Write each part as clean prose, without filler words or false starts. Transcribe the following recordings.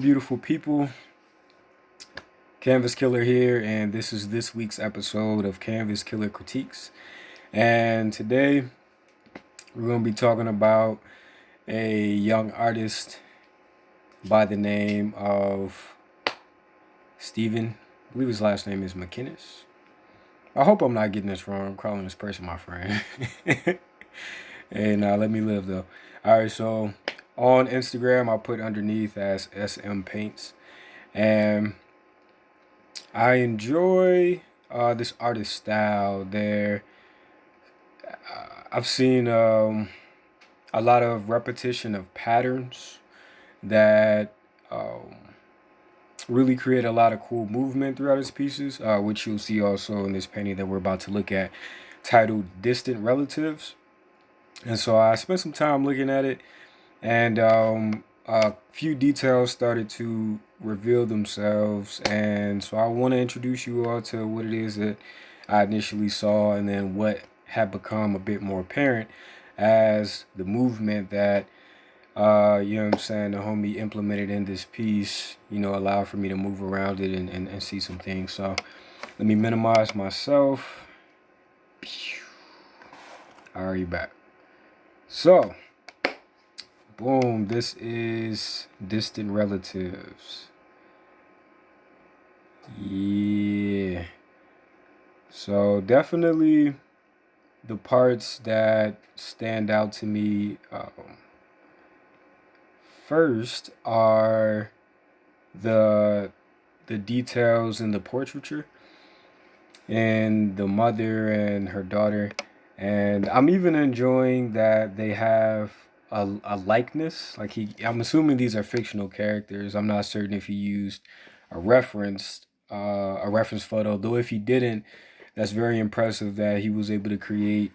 beautiful people. CanvasKiller here, and this is this week's episode of CanvasKiller Critiques. And today we're going to be talking about a young artist by the name of Steven. I believe his last name is McInnes. I hope I'm not getting this wrong. I'm calling this person my friend. And let me live though. Alright, so on Instagram I put underneath as SM Paints. And I enjoy this artist style. I've seen a lot of repetition of patterns that really create a lot of cool movement throughout his pieces, which you'll see also in this painting that we're about to look at, titled Distant Relatives. And so I spent some time looking at it, and a few details started to reveal themselves. And so I want to introduce you all to what it is that I initially saw, and then what had become a bit more apparent as the movement that you know what I'm saying, the homie implemented in this piece, allowed for me to move around it and see some things. So let me minimize myself. Alright, back. So boom, this is Distant Relatives. Yeah. So definitely the parts that stand out to me first are the details in the portraiture and the mother and her daughter. And I'm even enjoying that they have a likeness. Like I'm assuming these are fictional characters. I'm not certain if he used a reference photo, though if he didn't, that's very impressive that he was able to create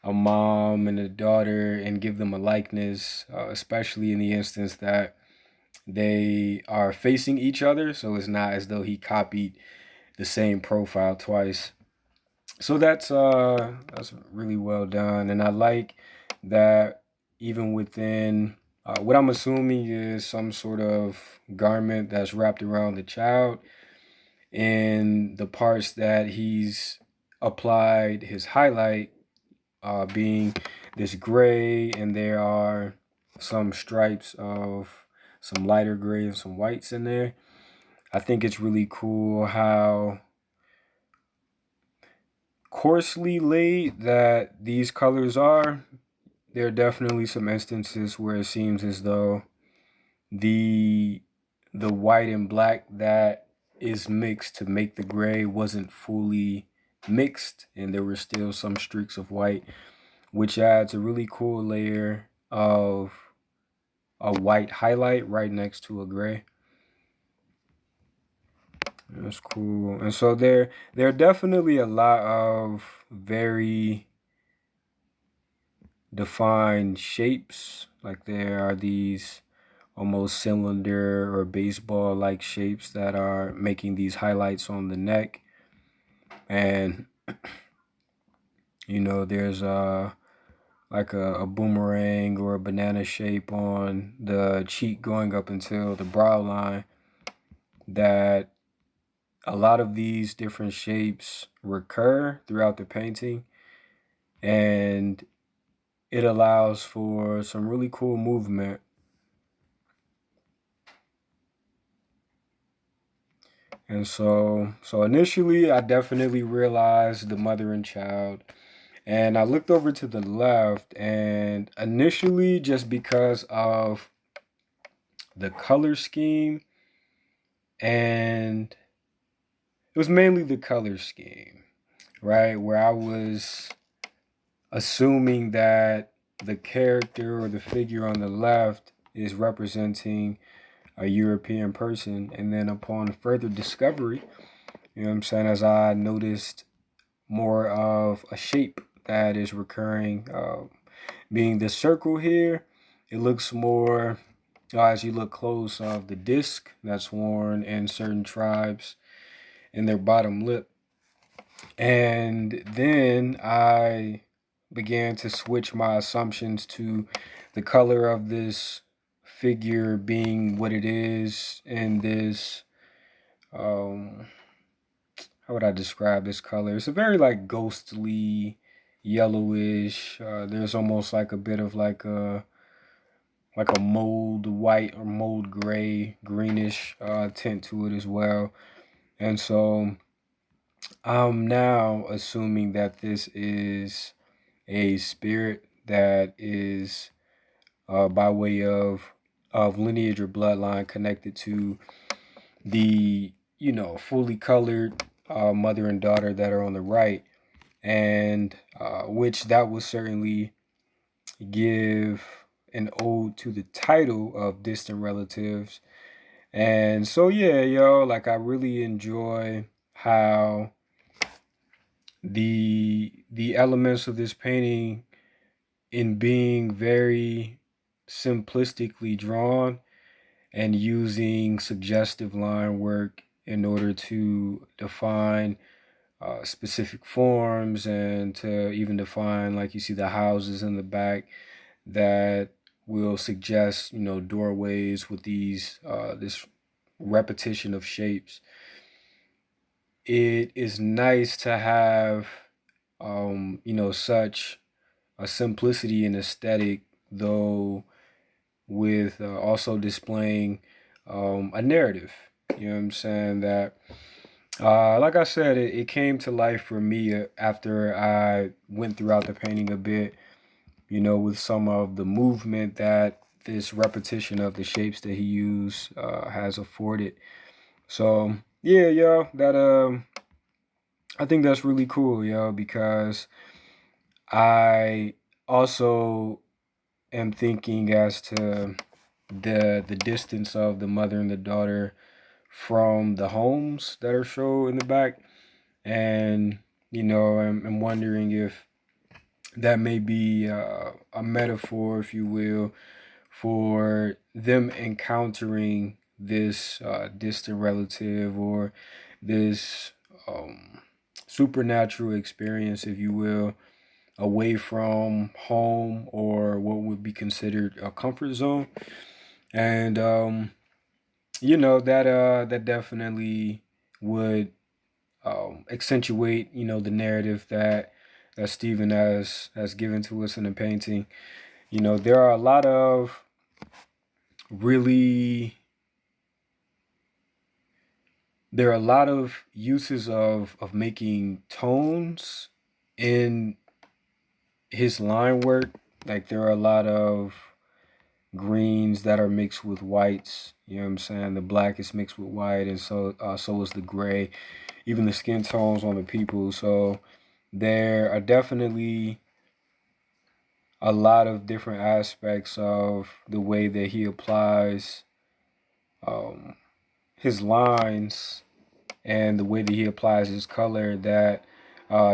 a mom and a daughter and give them a likeness, especially in the instance that they are facing each other. So it's not as though he copied the same profile twice. So that's really well done, and I like that even within what I'm assuming is some sort of garment that's wrapped around the child, in the parts that he's applied his highlight, being this gray, and there are some stripes of some lighter gray and some whites in there. I think it's really cool how coarsely laid that these colors are. There are definitely some instances where it seems as though the white and black that is mixed to make the gray wasn't fully mixed, and there were still some streaks of white, which adds a really cool layer of a white highlight right next to a gray. That's cool. And so there are definitely a lot of very defined shapes. Like there are these almost cylinder or baseball like shapes that are making these highlights on the neck. And there's like a boomerang or a banana shape on the cheek going up until the brow line. That a lot of these different shapes recur throughout the painting, and it allows for some really cool movement. And so initially I definitely realized the mother and child, and I looked over to the left, and initially, just because of the color scheme, and it was mainly the color scheme, right? Where I was assuming that the character or the figure on the left is representing a European person. And then upon further discovery, as I noticed more of a shape that is recurring, being the circle here, it looks more, as you look close, of the disc that's worn in certain tribes in their bottom lip. And then I began to switch my assumptions to the color of this figure being what it is in this, um, how would I describe this color? It's a very like ghostly, yellowish. There's almost like a bit of like a mold white or mold gray, greenish tint to it as well. And so I'm now assuming that this is a spirit that is by way of lineage or bloodline connected to the fully colored mother and daughter that are on the right, and which that would certainly give an ode to the title of distant relatives. And so yeah, yo, like I really enjoy how the elements of this painting, in being very simplistically drawn and using suggestive line work in order to define specific forms, and to even define, like you see the houses in the back that will suggest, doorways with these this repetition of shapes. It is nice to have such a simplicity and aesthetic, though with also displaying a narrative. You know what I'm saying? That, like I said, it came to life for me after I went throughout the painting a bit, with some of the movement that this repetition of the shapes that he used has afforded. So yeah, yo, that I think that's really cool, yo, because I also am thinking as to the distance of the mother and the daughter from the homes that are shown in the back. And I'm wondering if that may be a metaphor, if you will, for them encountering this distant relative, or this supernatural experience, if you will, away from home or what would be considered a comfort zone. And that definitely would accentuate, the narrative that Stephen has given to us in the painting. There are a lot of really there are a lot of uses of making tones in his line work. Like there are a lot of greens that are mixed with whites. You know what I'm saying? The black is mixed with white, and so is the gray. Even the skin tones on the people. So there are definitely a lot of different aspects of the way that he applies um, his lines, and the way that he applies his color, that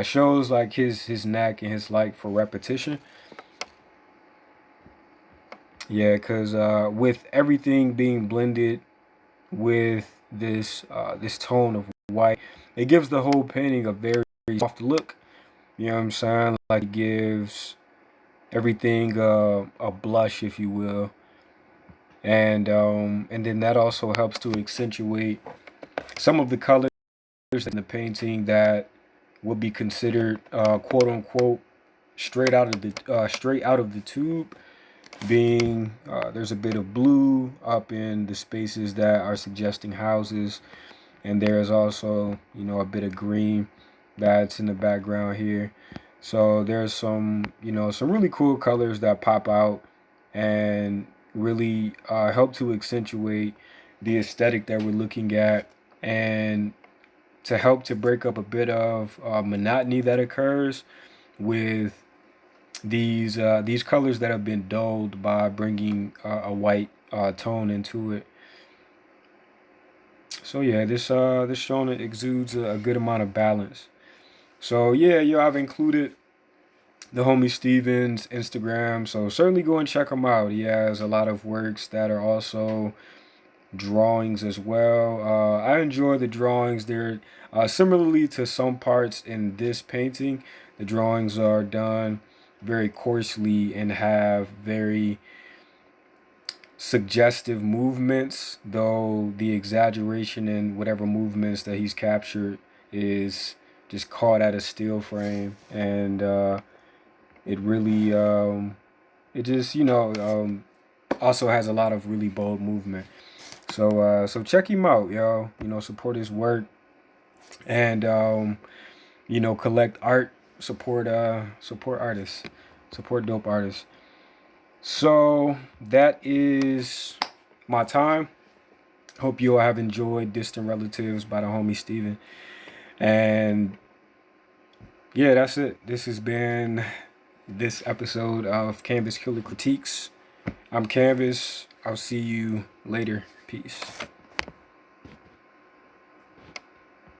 shows like his knack and his like for repetition. Yeah, because with everything being blended with this tone of white, it gives the whole painting a very soft look. You know what I'm saying? Like it gives everything a blush, if you will, and then that also helps to accentuate some of the colors in the painting that would be considered quote unquote straight out of the tube. Being there's a bit of blue up in the spaces that are suggesting houses, and there is also a bit of green that's in the background here. So there's some really cool colors that pop out and really help to accentuate the aesthetic that we're looking at, and to help to break up a bit of monotony that occurs with these colors that have been dulled by bringing a white tone into it. So yeah, this shown exudes a good amount of balance. So yeah, I've included the homie Steven's Instagram, so certainly go and check him out. He has a lot of works that are also drawings as well. I enjoy the drawings. They're similarly to some parts in this painting. The drawings are done very coarsely and have very suggestive movements, though the exaggeration in whatever movements that he's captured is just caught at a still frame. And it really, it just, also has a lot of really bold movement. So check him out, y'all. Support his work, and collect art. Support artists. Support dope artists. So that is my time. Hope you all have enjoyed Distant Relatives by the homie Steven. And yeah, that's it. This has been this episode of CanvasKiller Critiques. I'm Canvas. I'll see you later. Peace.